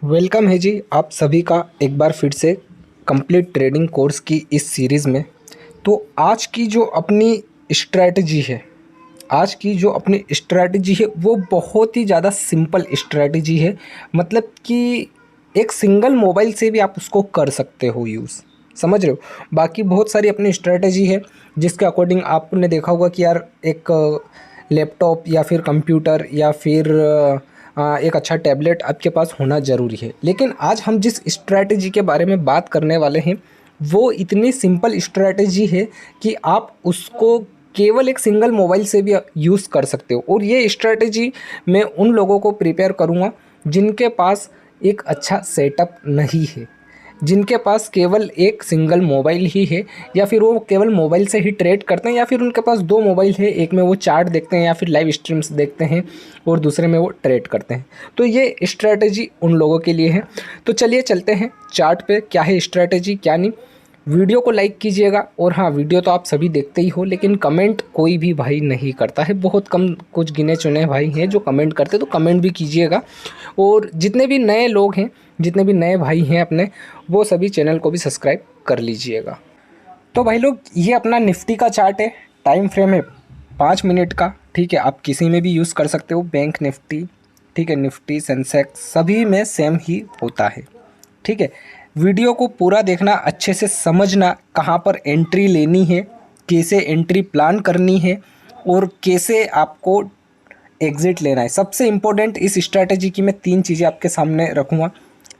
Welcome है जी आप सभी का एक बार फिर से कंप्लीट ट्रेडिंग कोर्स की इस सीरीज़ में। तो आज की जो अपनी स्ट्रैटेजी है वो बहुत ही ज़्यादा सिंपल स्ट्रैटेजी है। मतलब कि एक सिंगल मोबाइल से भी आप उसको कर सकते हो यूज़, समझ रहे हो। बाकी बहुत सारी अपनी स्ट्रैटेजी है जिसके अकॉर्डिंग आपने देखा होगा कि यार एक लैपटॉप या फिर कंप्यूटर या फिर एक अच्छा टैबलेट आपके पास होना ज़रूरी है। लेकिन आज हम जिस स्ट्रैटेजी के बारे में बात करने वाले हैं वो इतनी सिंपल स्ट्रैटेजी है कि आप उसको केवल एक सिंगल मोबाइल से भी यूज़ कर सकते हो। और ये स्ट्रैटेजी मैं उन लोगों को प्रिपेयर करूँगा जिनके पास एक अच्छा सेटअप नहीं है, जिनके पास केवल एक सिंगल मोबाइल ही है, या फिर वो केवल मोबाइल से ही ट्रेड करते हैं, या फिर उनके पास दो मोबाइल है, एक में वो चार्ट देखते हैं या फिर लाइव स्ट्रीम्स देखते हैं और दूसरे में वो ट्रेड करते हैं। तो ये स्ट्रैटेजी उन लोगों के लिए है। तो चलिए चलते हैं चार्ट पे, क्या है स्ट्रैटेजी क्या नहीं। वीडियो को लाइक कीजिएगा। और हाँ, वीडियो तो आप सभी देखते ही हो लेकिन कमेंट कोई भी भाई नहीं करता है, बहुत कम कुछ गिने चुने भाई हैं जो कमेंट करते, तो कमेंट भी कीजिएगा। और जितने भी नए लोग हैं, जितने भी नए भाई हैं अपने, वो सभी चैनल को भी सब्सक्राइब कर लीजिएगा। तो भाई लोग, ये अपना निफ्टी का चार्ट है, टाइम फ्रेम है 5 मिनट का। ठीक है, आप किसी में भी यूज़ कर सकते हो, बैंक निफ्टी, ठीक है, निफ्टी सेंसेक्स सभी में सेम ही होता है। ठीक है, वीडियो को पूरा देखना, अच्छे से समझना कहाँ पर एंट्री लेनी है, कैसे एंट्री प्लान करनी है और कैसे आपको एग्ज़िट लेना है। सबसे इम्पोर्टेंट इस स्ट्रैटेजी की मैं 3 चीज़ें आपके सामने रखूँगा।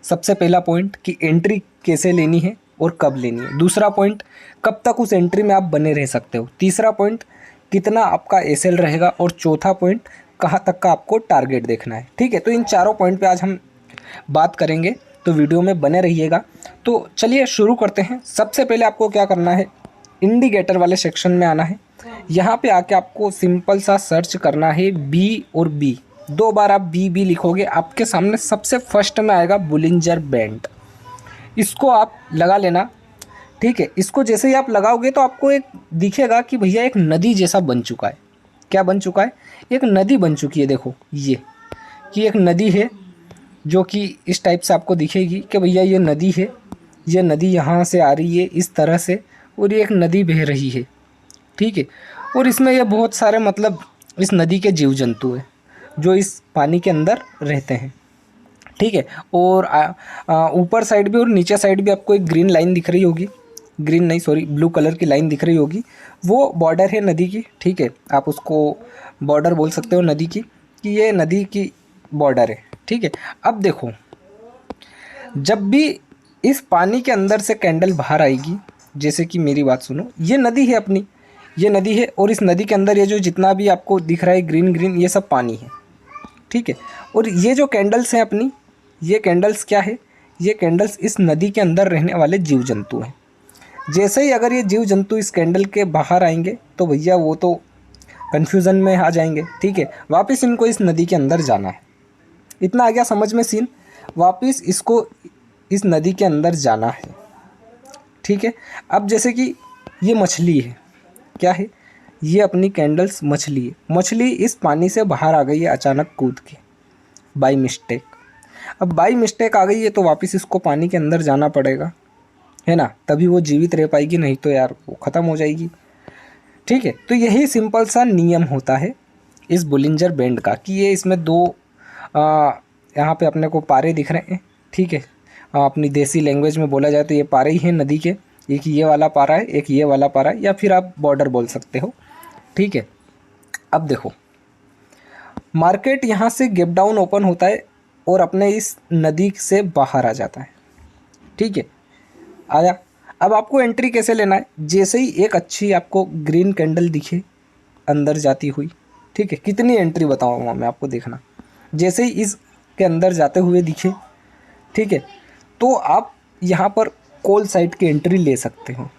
सबसे पहला पॉइंट कि एंट्री कैसे लेनी है और कब लेनी है। दूसरा पॉइंट, कब तक उस एंट्री में आप बने रह सकते हो। तीसरा पॉइंट, कितना आपका एसएल रहेगा। और चौथा पॉइंट, कहाँ तक का आपको टारगेट देखना है। ठीक है, तो इन चारों पॉइंट पे आज हम बात करेंगे, तो वीडियो में बने रहिएगा। तो चलिए शुरू करते हैं। सबसे पहले आपको क्या करना है, इंडिकेटर वाले सेक्शन में आना है। यहाँ पे आके आपको सिंपल सा सर्च करना है बी और बी। 2 बार आप बी लिखोगे, आपके सामने सबसे फर्स्ट में आएगा बुलिंजर बैंड। इसको आप लगा लेना। ठीक है, इसको जैसे ही आप लगाओगे तो आपको एक दिखेगा कि भैया एक नदी जैसा बन चुका है। क्या बन चुका है? एक नदी बन चुकी है। देखो ये कि एक नदी है जो कि इस टाइप से आपको दिखेगी कि भैया ये नदी है, ये नदी यहाँ से आ रही है इस तरह से, और ये एक नदी बह रही है। ठीक है, और इसमें ये बहुत सारे मतलब इस नदी के जीव जंतु हैं जो इस पानी के अंदर रहते हैं। ठीक है, और ऊपर साइड भी और नीचे साइड भी आपको एक ग्रीन लाइन दिख रही होगी, ग्रीन नहीं सॉरी ब्लू कलर की लाइन दिख रही होगी, वो बॉर्डर है नदी की। ठीक है, आप उसको बॉर्डर बोल सकते हो नदी की, कि ये नदी की बॉर्डर है। ठीक है, अब देखो, जब भी इस पानी के अंदर से कैंडल बाहर आएगी, जैसे कि मेरी बात सुनो, ये नदी है अपनी, ये नदी है, और इस नदी के अंदर ये जो जितना भी आपको दिख रहा है ग्रीन ग्रीन, ये सब पानी है। ठीक है, और ये जो कैंडल्स हैं अपनी, ये कैंडल्स क्या है? ये कैंडल्स इस नदी के अंदर रहने वाले जीव जंतु हैं। जैसे ही अगर ये जीव जंतु इस कैंडल के बाहर आएंगे तो भैया वो तो कन्फ्यूज़न में आ जाएंगे। ठीक है, वापस इनको इस नदी के अंदर जाना है। इतना आ गया समझ में सीन? वापस इसको इस नदी के अंदर जाना है। ठीक है, अब जैसे कि ये मछली है, क्या है? ये अपनी कैंडल्स मछली है। मछली इस पानी से बाहर आ गई है अचानक कूद के, बाय मिस्टेक। अब बाय मिस्टेक आ गई है तो वापस इसको पानी के अंदर जाना पड़ेगा, है ना, तभी वो जीवित रह पाएगी, नहीं तो यार वो ख़त्म हो जाएगी। ठीक है, तो यही सिंपल सा नियम होता है इस बुलिंजर बैंड का, कि ये इसमें दो यहाँ पे अपने को पारे दिख रहे हैं। ठीक है, अपनी देसी लैंग्वेज में बोला जाए तो ये पारे ही हैं नदी के। एक ये वाला पारा है, एक ये वाला पारा है, या फिर आप बॉर्डर बोल सकते हो। ठीक है, अब देखो, मार्केट यहाँ से गैप डाउन ओपन होता है और अपने इस नदी से बाहर आ जाता है। ठीक है, आया। अब आपको एंट्री कैसे लेना है? जैसे ही एक अच्छी आपको ग्रीन कैंडल दिखे अंदर जाती हुई, ठीक है, कितनी एंट्री बताऊँगा मैं आपको, देखना। जैसे ही इसके अंदर जाते हुए दिखे, ठीक है, तो आप यहाँ पर कॉल साइड की एंट्री ले सकते हो,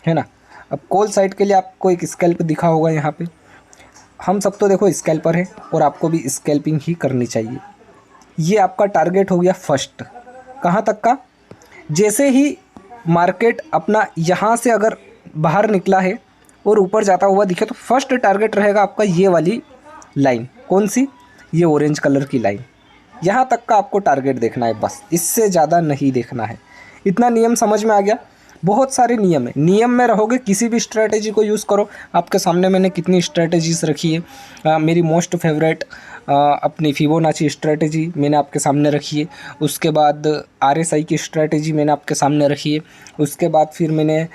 है ना। अब कॉल साइड के लिए आपको एक स्कैल्प दिखा होगा यहाँ पे। हम सब तो देखो स्कैल्पर है और आपको भी स्कैल्पिंग ही करनी चाहिए। ये आपका टारगेट हो गया फर्स्ट। कहाँ तक का? जैसे ही मार्केट अपना यहाँ से अगर बाहर निकला है और ऊपर जाता हुआ दिखे तो फर्स्ट टारगेट रहेगा आपका ये वाली लाइन। कौन सी? ये ऑरेंज कलर की लाइन। यहाँ तक का आपको टारगेट देखना है बस, इससे ज़्यादा नहीं देखना है। इतना नियम समझ में आ गया। बहुत सारे नियम है, नियम में रहोगे किसी भी स्ट्रैटेजी को यूज़ करो। आपके सामने मैंने कितनी स्ट्रैटेजीज रखी है। मेरी मोस्ट फेवरेट अपनी फिबोनाची स्ट्रैटेजी मैंने आपके सामने रखी है। उसके बाद RSI की स्ट्रैटेजी मैंने आपके सामने रखी है। उसके बाद फिर मैंने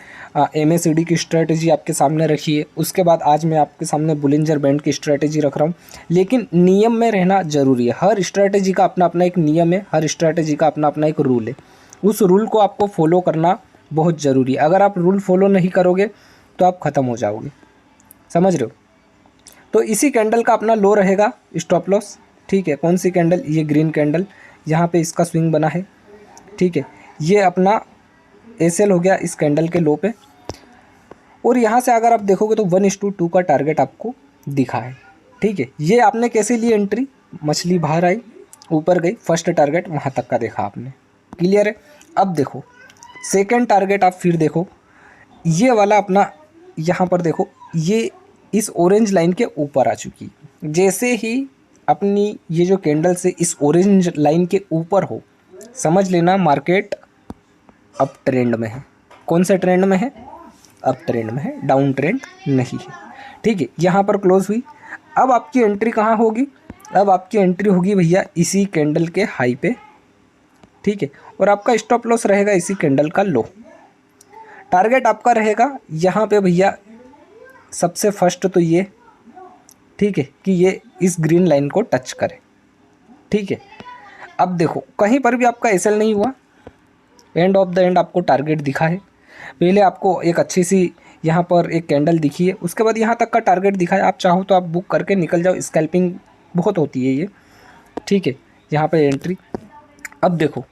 MACD की स्ट्रैटेजी आपके सामने रखी है। उसके बाद आज मैं आपके सामने बुलिंजर बैंड की स्ट्रैटेजी रख रहा हूँ। लेकिन नियम में रहना ज़रूरी है। हर स्ट्रैटेजी का अपना अपना एक नियम है, हर स्ट्रैटेजी का अपना अपना एक रूल है। उस रूल को आपको फॉलो करना बहुत ज़रूरी है। अगर आप रूल फॉलो नहीं करोगे तो आप ख़त्म हो जाओगे, समझ रहे हो। तो इसी कैंडल का अपना लो रहेगा स्टॉप लॉस, ठीक है। कौन सी कैंडल, ये ग्रीन कैंडल, यहाँ पे इसका स्विंग बना है, ठीक है। ये अपना SL हो गया इस कैंडल के लो पे। और यहाँ से अगर आप देखोगे तो 1:2 का टारगेट आपको दिखा है, ठीक है। ये आपने कैसे ली एंट्री, मछली बाहर आई, ऊपर गई, फर्स्ट टारगेट वहाँ तक का देखा आपने, क्लियर है। अब देखो सेकंड टारगेट आप फिर देखो, ये वाला अपना यहाँ पर देखो, ये इस ऑरेंज लाइन के ऊपर आ चुकी। जैसे ही अपनी ये जो कैंडल से इस ऑरेंज लाइन के ऊपर हो, समझ लेना मार्केट अप ट्रेंड में है। कौन से ट्रेंड में है, अप ट्रेंड में है, डाउन ट्रेंड नहीं है, ठीक है। यहाँ पर क्लोज हुई। अब आपकी एंट्री कहाँ होगी, अब आपकी एंट्री होगी भैया इसी कैंडल के हाई पे, ठीक है। और आपका स्टॉप लॉस रहेगा इसी कैंडल का लो। टारगेट आपका रहेगा यहाँ पे भैया सबसे फर्स्ट तो ये, ठीक है, कि ये इस ग्रीन लाइन को टच करे, ठीक है। अब देखो कहीं पर भी आपका SL नहीं हुआ, एंड ऑफ द एंड आपको टारगेट दिखा है। पहले आपको एक अच्छी सी यहाँ पर एक कैंडल दिखी है, उसके बाद यहाँ तक का टारगेट दिखा है। आप चाहो तो आप बुक करके निकल जाओ, स्कैल्पिंग बहुत होती है ये, ठीक है। यहाँ पे एंट्री, अब देखो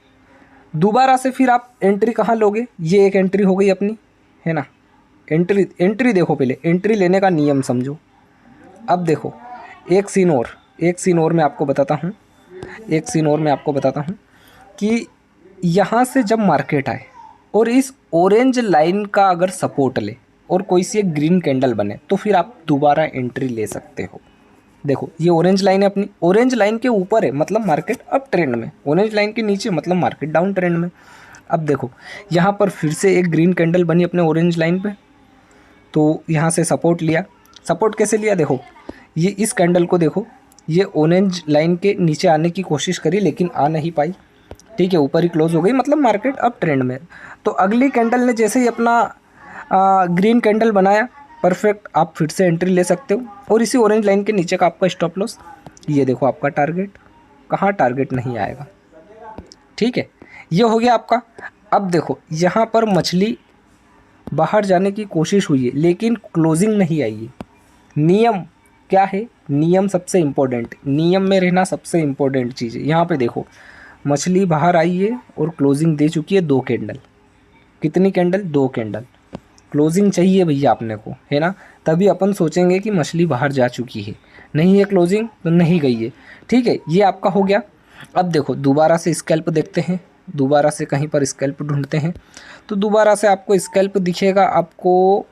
दोबारा से फिर आप एंट्री कहाँ लोगे, ये एक एंट्री हो गई अपनी, है ना। एंट्री देखो, पहले एंट्री लेने का नियम समझो। अब देखो एक सीन और मैं आपको बताता हूँ, एक सीन और मैं आपको बताता हूँ कि यहाँ से जब मार्केट आए और इस ऑरेंज लाइन का अगर सपोर्ट ले और कोई सी एक ग्रीन कैंडल बने, तो फिर आप दोबारा एंट्री ले सकते हो। देखो ये ऑरेंज लाइन है अपनी, ऑरेंज लाइन के ऊपर है मतलब मार्केट अप ट्रेंड में, ऑरेंज लाइन के नीचे मतलब मार्केट डाउन ट्रेंड में। अब देखो यहाँ पर फिर से एक ग्रीन कैंडल बनी अपने ऑरेंज लाइन पे, तो यहाँ से सपोर्ट लिया। सपोर्ट कैसे लिया, देखो ये इस कैंडल को देखो, ये ऑरेंज लाइन के नीचे आने की कोशिश करी लेकिन आ नहीं पाई, ठीक है। ऊपर ही क्लोज हो गई, मतलब मार्केट अप ट्रेंड में। तो अगली कैंडल ने जैसे ही अपना ग्रीन कैंडल बनाया, परफेक्ट, आप फिर से एंट्री ले सकते हो। और इसी ऑरेंज लाइन के नीचे का आपका स्टॉप लॉस, ये देखो आपका टारगेट, कहाँ टारगेट नहीं आएगा, ठीक है। ये हो गया आपका। अब देखो यहाँ पर मछली बाहर जाने की कोशिश हुई है लेकिन क्लोजिंग नहीं आई है। नियम क्या है, नियम सबसे इम्पोर्टेंट, नियम में रहना सबसे इम्पोर्टेंट चीज़ है। यहाँ पे देखो मछली बाहर आई है और क्लोजिंग दे चुकी है 2 कैंडल। कितनी कैंडल, 2 कैंडल। क्लोजिंग चाहिए भैया अपने को, है ना, तभी अपन सोचेंगे कि मछली बाहर जा चुकी है। नहीं है क्लोजिंग तो नहीं गई है, ठीक है। ये आपका हो गया। अब देखो दोबारा से स्कैल्प देखते हैं, दोबारा से कहीं पर स्कैल्प ढूंढते हैं, तो दोबारा से आपको स्कैल्प दिखेगा आपको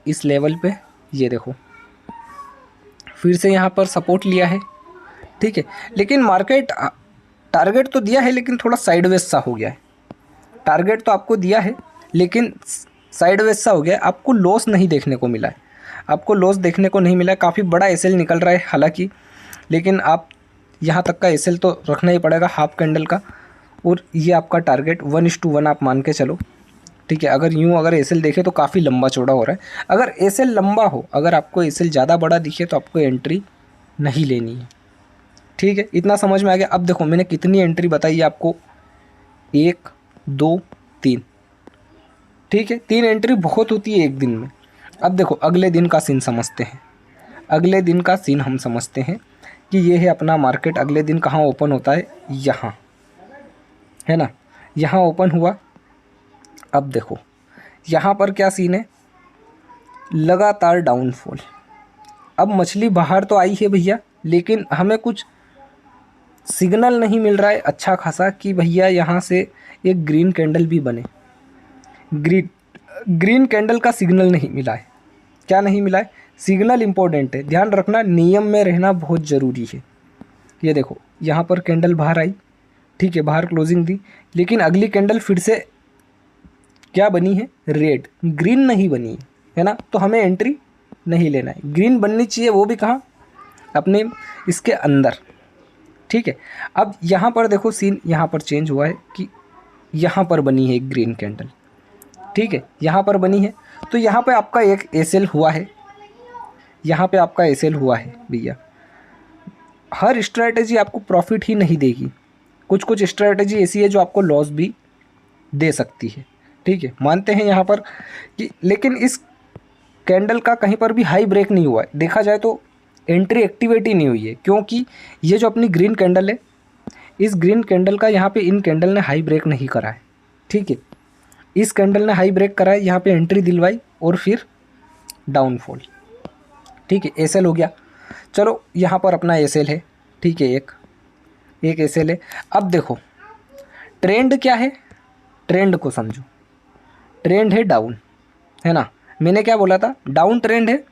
इस लेवल पे। ये देखो फिर से यहाँ पर सपोर्ट लिया है, ठीक है। लेकिन मार्केट टारगेट तो दिया है लेकिन थोड़ा साइडवेज सा हो गया है। टारगेट तो आपको दिया है लेकिन साइडवेज सा हो गया है। आपको लॉस नहीं देखने को मिला है, आपको लॉस देखने को नहीं मिला है। काफ़ी बड़ा SL निकल रहा है हालांकि, लेकिन आप यहाँ तक का SL तो रखना ही पड़ेगा हाफ कैंडल का। और ये आपका टारगेट 1:1 आप मान के चलो, ठीक है। अगर SL देखें तो काफ़ी लंबा चौड़ा हो रहा है। अगर SL लंबा हो, अगर आपको SL ज़्यादा बड़ा दिखे तो आपको एंट्री नहीं लेनी है, ठीक है। इतना समझ में आ गया। अब देखो मैंने कितनी एंट्री बताई आपको, 1 2 3, ठीक है। 3 एंट्री बहुत होती है एक दिन में। अब देखो अगले दिन का सीन समझते हैं, अगले दिन का सीन हम समझते हैं कि ये है अपना मार्केट। अगले दिन कहाँ ओपन होता है, यहाँ, है ना, यहाँ ओपन हुआ। अब देखो यहाँ पर क्या सीन है, लगातार डाउनफॉल। अब मछली बाहर तो आई है भैया, लेकिन हमें कुछ सिग्नल नहीं मिल रहा है अच्छा खासा कि भैया यहाँ से एक ग्रीन कैंडल भी बने। ग्रीन कैंडल का सिग्नल नहीं मिला है। क्या नहीं मिला है, सिग्नल इम्पोर्टेंट है, ध्यान रखना, नियम में रहना बहुत ज़रूरी है। ये देखो यहाँ पर कैंडल बाहर आई, ठीक है, बाहर क्लोजिंग दी, लेकिन अगली कैंडल फिर से क्या बनी है, रेड, ग्रीन नहीं बनी है ना, तो हमें एंट्री नहीं लेना है। ग्रीन बननी चाहिए, वो भी कहाँ, अपने इसके अंदर, ठीक है। अब यहाँ पर देखो सीन यहाँ पर चेंज हुआ है कि यहाँ पर बनी है एक ग्रीन कैंडल, ठीक है, यहाँ पर बनी है, तो यहाँ पे आपका एक एसएल हुआ है, यहाँ पे आपका एसएल हुआ है भैया। हर स्ट्रैटेजी आपको प्रॉफिट ही नहीं देगी, कुछ कुछ स्ट्रैटेजी ऐसी है जो आपको लॉस भी दे सकती है, ठीक है, मानते हैं यहाँ पर कि, लेकिन इस कैंडल का कहीं पर भी हाई ब्रेक नहीं हुआ है, देखा जाए तो एंट्री एक्टिवेट ही नहीं हुई है, क्योंकि ये जो अपनी ग्रीन कैंडल है, इस ग्रीन कैंडल का यहाँ पे इन कैंडल ने हाई ब्रेक नहीं करा है, ठीक है, इस कैंडल ने हाई ब्रेक करा है, यहाँ पे एंट्री दिलवाई और फिर डाउनफॉल, ठीक है, एसएल हो गया। चलो यहाँ पर अपना एसएल है, ठीक है, एक एसएल है। अब देखो ट्रेंड क्या है, ट्रेंड को समझो, ट्रेंड है डाउन, है ना, मैंने क्या बोला था, डाउन ट्रेंड है,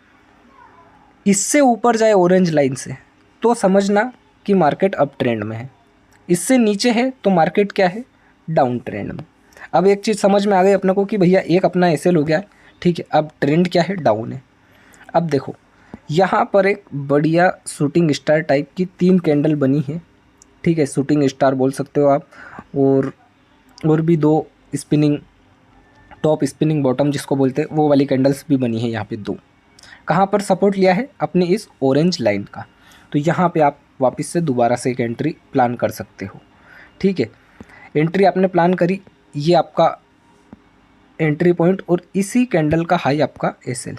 इससे ऊपर जाए ऑरेंज लाइन से तो समझना कि मार्केट अप ट्रेंड में है, इससे नीचे है तो मार्केट क्या है, डाउन ट्रेंड में। अब एक चीज़ समझ में आ गई अपने को कि भैया एक अपना एसएल हो गया है, ठीक है, अब ट्रेंड क्या है, डाउन है। अब देखो यहाँ पर एक बढ़िया शूटिंग स्टार टाइप की 3 कैंडल बनी है, ठीक है, शूटिंग स्टार बोल सकते हो आप, और भी 2 स्पिनिंग टॉप, स्पिनिंग बॉटम जिसको बोलते हैं, वो वाली कैंडल्स भी बनी है यहाँ पे 2। कहाँ पर सपोर्ट लिया है, अपनी इस ऑरेंज लाइन का, तो यहाँ पे आप वापस से दोबारा से एक एंट्री प्लान कर सकते हो, ठीक है। एंट्री आपने प्लान करी, ये आपका एंट्री पॉइंट और इसी कैंडल का हाई आपका एसएल।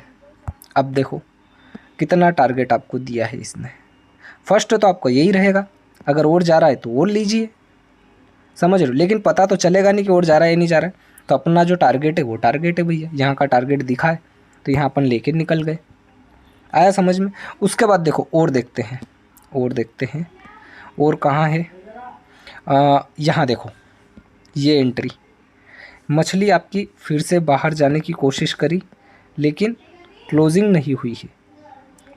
अब देखो कितना टारगेट आपको दिया है इसने, फर्स्ट तो आपको यही रहेगा, अगर और जा रहा है तो और लीजिए, समझ रहे हो, लेकिन पता तो चलेगा नहीं कि और जा रहा है या नहीं जा रहा है, तो अपना जो टारगेट है वो टारगेट है भैया, यहाँ का टारगेट दिखा है तो यहाँ अपन लेके निकल गए, आया समझ में। उसके बाद देखो और देखते हैं, और कहाँ है, यहाँ देखो ये एंट्री, मछली आपकी फिर से बाहर जाने की कोशिश करी, लेकिन क्लोजिंग नहीं हुई है,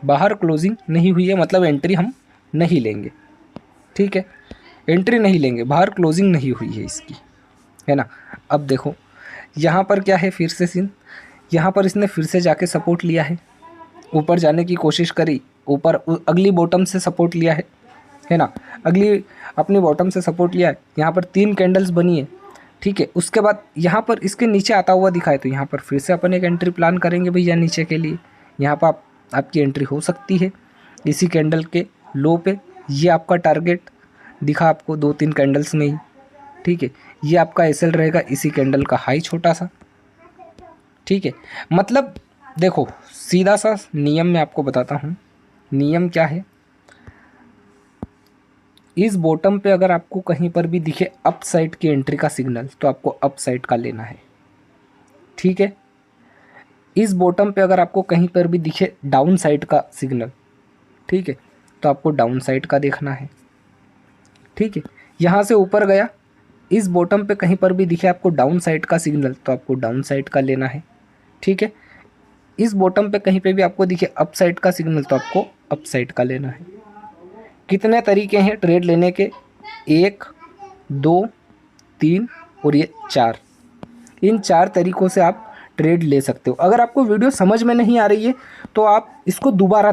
बाहर क्लोजिंग नहीं हुई है, मतलब एंट्री हम नहीं लेंगे, ठीक है, एंट्री नहीं लेंगे, बाहर क्लोजिंग नहीं हुई है इसकी, है ना। अब देखो यहाँ पर क्या है, फिर से सीन, यहाँ पर इसने फिर से जाके सपोर्ट लिया है, ऊपर जाने की कोशिश करी, ऊपर अगली बॉटम से सपोर्ट लिया है ना, अगली अपनी बॉटम से सपोर्ट लिया है, यहाँ पर 3 कैंडल्स बनी है, ठीक है। उसके बाद यहाँ पर इसके नीचे आता हुआ दिखा है, तो यहाँ पर फिर से अपन एक एंट्री प्लान करेंगे भैया नीचे के लिए, यहाँ पर आपकी एंट्री हो सकती है इसी कैंडल के लो पे, ये आपका टारगेट दिखा आपको 2-3 कैंडल्स में ही, ठीक है, ये आपका एसएल रहेगा इसी कैंडल का हाई छोटा सा, ठीक है। मतलब देखो सीधा सा नियम मैं आपको बताता हूँ, नियम क्या है, इस बॉटम पे अगर आपको कहीं पर भी दिखे अप साइड की एंट्री का सिग्नल तो आपको अप साइड का लेना है, ठीक है। इस बॉटम पे अगर आपको कहीं पर भी दिखे डाउन साइड का सिग्नल, ठीक है, तो आपको डाउन साइड का देखना है, ठीक है। यहाँ से ऊपर गया, इस बॉटम पे कहीं पर भी दिखे आपको डाउन साइड का सिग्नल तो आपको डाउन साइड का लेना है, ठीक है। इस बॉटम पे कहीं पे भी आपको दिखे अप साइड का सिग्नल तो आपको अप साइड का लेना है। कितने तरीके हैं ट्रेड लेने के, 1, 2, 3 और ये 4, इन 4 तरीक़ों से आप ट्रेड ले सकते हो। अगर आपको वीडियो समझ में नहीं आ रही है तो आप इसको दोबारा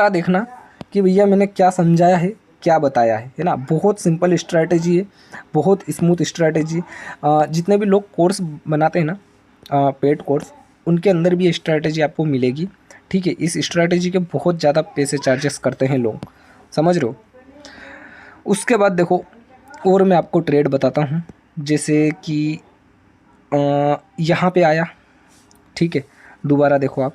देखना कि भैया मैंने क्या समझाया है, क्या बताया है ना। बहुत सिंपल स्ट्रैटेजी है, बहुत स्मूथ स्ट्रैटेजी। जितने भी लोग कोर्स बनाते हैं ना, पेड कोर्स, उनके अंदर भी ये स्ट्रैटेजी आपको मिलेगी, ठीक है। इस स्ट्रैटेजी के बहुत ज़्यादा पैसे चार्जेस करते हैं लोग, समझ रहे हो। उसके बाद देखो और मैं आपको ट्रेड बताता हूँ, जैसे कि यहाँ पे आया, ठीक है, दोबारा देखो आप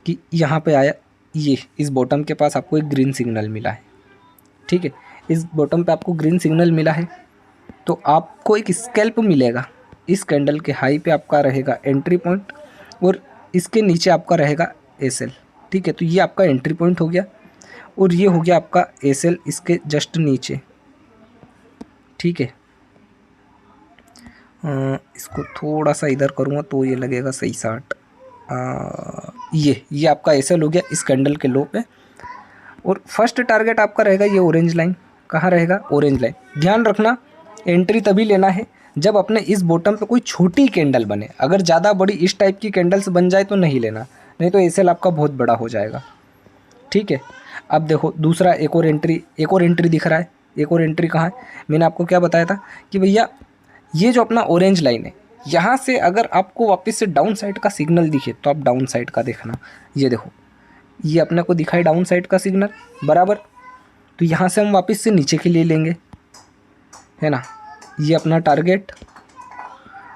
कि यहाँ पे आया, ये इस बॉटम के पास आपको एक ग्रीन सिग्नल मिला है, ठीक है, इस बॉटम पे आपको ग्रीन सिग्नल मिला है तो आपको एक स्कैल्प मिलेगा, इस कैंडल के हाई पे आपका रहेगा एंट्री पॉइंट और इसके नीचे आपका रहेगा एसएल, ठीक है। तो ये आपका एंट्री पॉइंट हो गया और ये हो गया आपका एसएल इसके जस्ट नीचे, ठीक है। इसको थोड़ा सा इधर करूँगा तो ये लगेगा सही साट। ये आपका एसएल हो गया इस कैंडल के लो पे और फर्स्ट टारगेट आपका रहेगा ये ऑरेंज लाइन। कहाँ रहेगा? Orange line. ध्यान रखना एंट्री तभी लेना है जब अपने इस बॉटम पे कोई छोटी कैंडल बने। अगर ज़्यादा बड़ी इस टाइप की कैंडल्स बन जाए तो नहीं लेना, नहीं तो एसएल आपका बहुत बड़ा हो जाएगा। ठीक है, अब देखो दूसरा एक और एंट्री दिख रहा है। एक और एंट्री कहाँ है? मैंने आपको क्या बताया था कि भैया ये जो अपना ऑरेंज लाइन है, यहाँ से अगर आपको वापस से डाउन साइड का सिग्नल दिखे तो आप डाउन साइड का देखना। ये देखो ये अपने को दिखाई डाउन साइड का सिग्नल बराबर, तो यहाँ से हम वापस से नीचे के लिए लेंगे, है ना। ये अपना टारगेट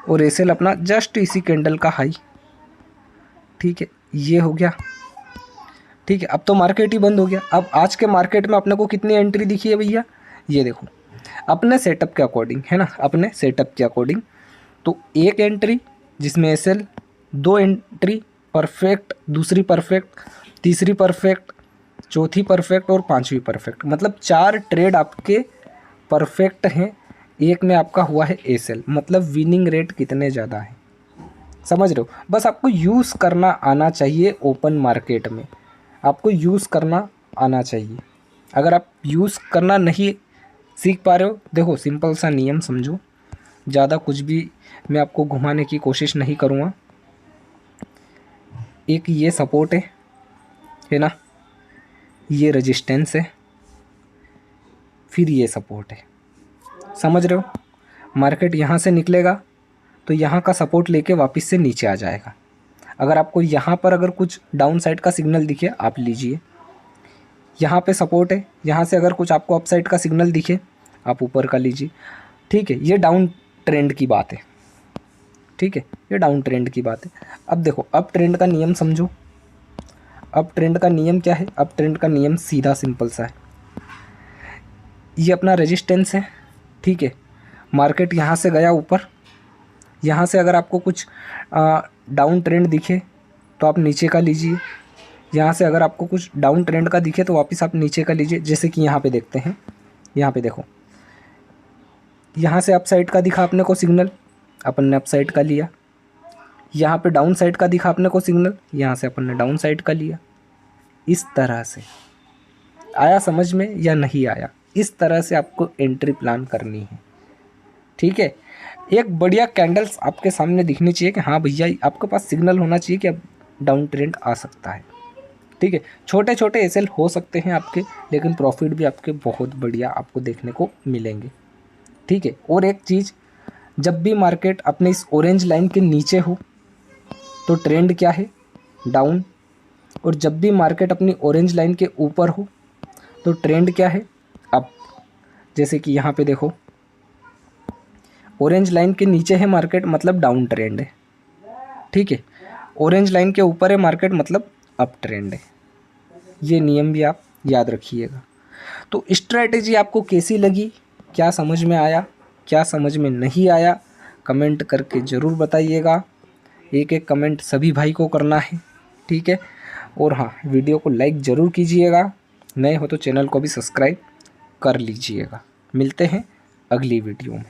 और एसएल अपना जस्ट इसी कैंडल का हाई। ठीक है, ये हो गया। ठीक है, अब तो मार्केट ही बंद हो गया। अब आज के मार्केट में अपने को कितनी एंट्री दिखी है भैया? ये देखो अपने सेटअप के अकॉर्डिंग, है ना, अपने सेटअप के अकॉर्डिंग तो एक एंट्री जिसमें एसएल, दो एंट्री परफेक्ट, दूसरी परफेक्ट, तीसरी परफेक्ट, चौथी परफेक्ट और पांचवी परफेक्ट। मतलब 4 ट्रेड आपके परफेक्ट हैं, एक में आपका हुआ है एसएल। मतलब विनिंग रेट कितने ज़्यादा है, समझ रहे हो। बस आपको यूज़ करना आना चाहिए। ओपन मार्केट में आपको यूज़ करना आना चाहिए। अगर आप यूज़ करना नहीं सीख पा रहे हो, देखो सिंपल सा नियम समझो, ज़्यादा कुछ भी मैं आपको घुमाने की कोशिश नहीं करूँगा। एक ये सपोर्ट है ना, ये रेजिस्टेंस है, फिर ये सपोर्ट है, समझ रहे हो। मार्केट यहाँ से निकलेगा तो यहाँ का सपोर्ट लेके वापस से नीचे आ जाएगा। अगर आपको यहाँ पर अगर कुछ डाउन साइड का सिग्नल दिखे आप लीजिए, यहाँ पे सपोर्ट है, यहाँ से अगर कुछ आपको अप साइड का सिग्नल दिखे आप ऊपर का लीजिए। ठीक है, ये डाउन ट्रेंड की बात है। ठीक है, ये डाउन ट्रेंड की बात है। अब देखो अप ट्रेंड का नियम समझो। अप ट्रेंड का नियम क्या है? अप ट्रेंड का नियम सीधा सिंपल सा है। ये अपना रेजिस्टेंस है, ठीक है, मार्केट यहाँ से गया ऊपर, यहाँ से अगर आपको कुछ डाउन ट्रेंड दिखे तो आप नीचे का लीजिए। यहाँ से अगर आपको कुछ डाउन ट्रेंड का दिखे तो वापस आप नीचे का लीजिए। जैसे कि यहाँ पे देखते हैं, यहाँ पे देखो, यहाँ से अप साइड का दिखा अपने को सिग्नल, अपन ने अप साइड का लिया। यहाँ पे डाउन साइड का दिखा अपने को सिग्नल, यहाँ से अपन ने डाउन साइड का लिया। इस तरह से आया समझ में या नहीं आया? इस तरह से आपको एंट्री प्लान करनी है। ठीक है, एक बढ़िया कैंडल्स आपके सामने दिखनी चाहिए कि हाँ भैया आपके पास सिग्नल होना चाहिए कि अब डाउन ट्रेंड आ सकता है। ठीक है, छोटे छोटे एसएल हो सकते हैं आपके, लेकिन प्रॉफिट भी आपके बहुत बढ़िया आपको देखने को मिलेंगे। ठीक है, और एक चीज़, जब भी मार्केट अपने इस ऑरेंज लाइन के नीचे हो तो ट्रेंड क्या है? डाउन। और जब भी मार्केट अपनी ऑरेंज लाइन के ऊपर हो तो ट्रेंड क्या है? अप। जैसे कि यहाँ पे देखो ऑरेंज लाइन के नीचे है मार्केट मतलब डाउन ट्रेंड है। ठीक है, ऑरेंज लाइन के ऊपर है मार्केट मतलब अप ट्रेंड है। ये नियम भी आप याद रखिएगा। तो स्ट्रैटेजी आपको कैसी लगी, क्या समझ में आया, क्या समझ में नहीं आया, कमेंट करके ज़रूर बताइएगा। एक एक कमेंट सभी भाई को करना है। ठीक है, और हाँ वीडियो को लाइक ज़रूर कीजिएगा, नए हो तो चैनल को भी सब्सक्राइब कर लीजिएगा। मिलते हैं अगली वीडियो में।